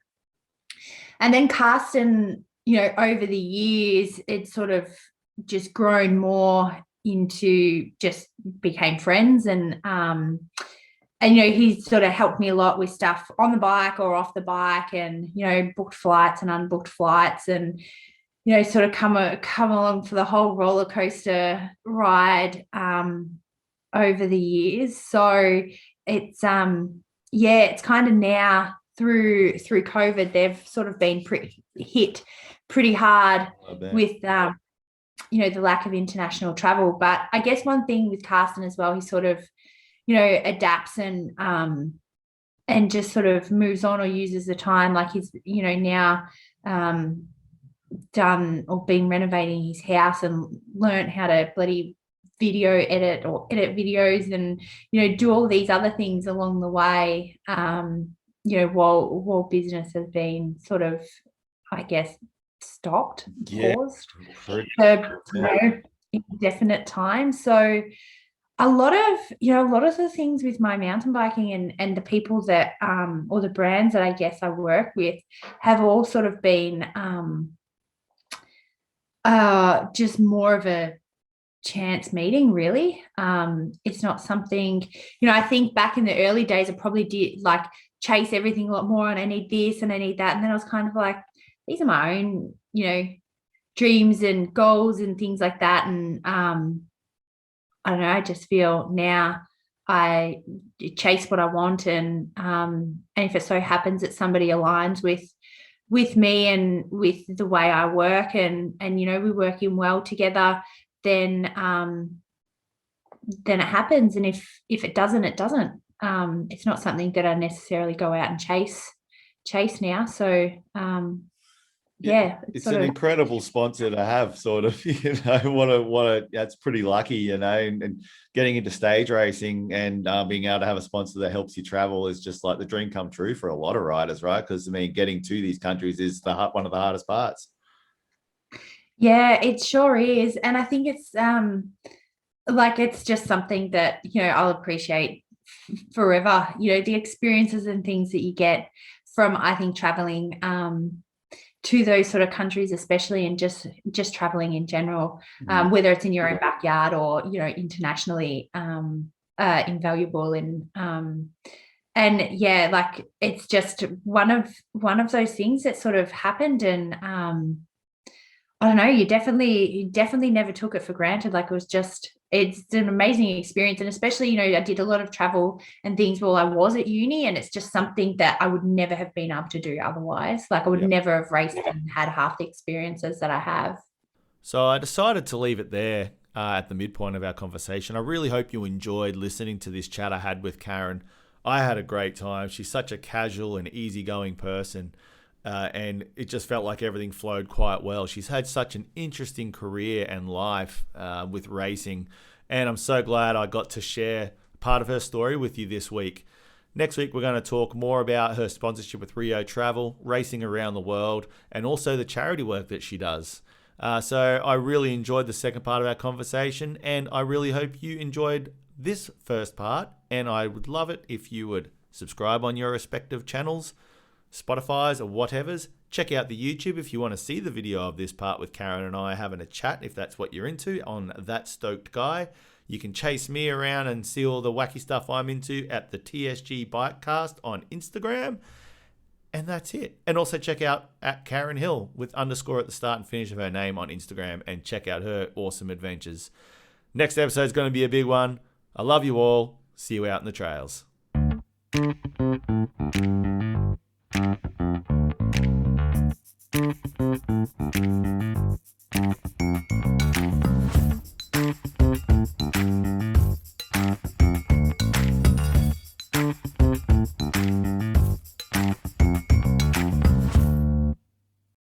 B: and then Karsten, over the years, it's sort of just grown more into just became friends, and he's sort of helped me a lot with stuff on the bike or off the bike, and booked flights and unbooked flights, and sort of come along for the whole roller coaster ride over the years. So it's it's kind of now through COVID, they've sort of been hit pretty hard with the lack of international travel. But I guess one thing with Karsten as well, he sort of adapts and just sort of moves on or uses the time. Like he's now done or been renovating his house and learned how to bloody video edit or edit videos, and do all these other things along the way, while business has been sort of, I guess, stopped, paused for indefinite time. So a lot of the things with my mountain biking and the people that or the brands that I guess I work with have all sort of been just more of a chance meeting, really. It's not something, I think back in the early days I probably did like chase everything a lot more, and I need this and I need that, and then I was kind of like, these are my own dreams and goals and things like that. And I don't know, I just feel now I chase what I want, and if it so happens that somebody aligns with me and with the way I work, and we're working well together, then it happens. And if it doesn't, it doesn't. It's not something that I necessarily go out and chase now. So
A: it's an incredible sponsor to have, sort of. What a that's pretty lucky, and getting into stage racing and being able to have a sponsor that helps you travel is just like the dream come true for a lot of riders, right? Because getting to these countries is one of the hardest parts.
B: Yeah, it sure is. And I think it's it's just something that I'll appreciate forever. The experiences and things that you get from, I think, traveling to those sort of countries, especially, and just traveling in general, whether it's in your own backyard or internationally, invaluable. And yeah, like it's just one of those things that sort of happened, and I don't know, you definitely never took it for granted. Like it's an amazing experience. And especially, I did a lot of travel and things while I was at uni, and it's just something that I would never have been able to do otherwise. Like I would never have raced and had half the experiences that I have.
A: So I decided to leave it there at the midpoint of our conversation. I really hope you enjoyed listening to this chat I had with Karen. I had a great time. She's such a casual and easygoing person. And it just felt like everything flowed quite well. She's had such an interesting career and life with racing, and I'm so glad I got to share part of her story with you this week. Next week, we're going to talk more about her sponsorship with Rio Travel, racing around the world, and also the charity work that she does. So I really enjoyed the second part of our conversation, and I really hope you enjoyed this first part, and I would love it if you would subscribe on your respective channels, Spotify's or whatever's. Check out the YouTube if you want to see the video of this part with Karen and I having a chat, if that's what you're into, on That Stoked Guy. You can chase me around and see all the wacky stuff I'm into at the TSG Bikecast on Instagram. And that's it. And also check out at Karen Hill with _ at the start and finish of her name on Instagram, and check out her awesome adventures. Next episode is going to be a big one. I love you all. See you out in the trails.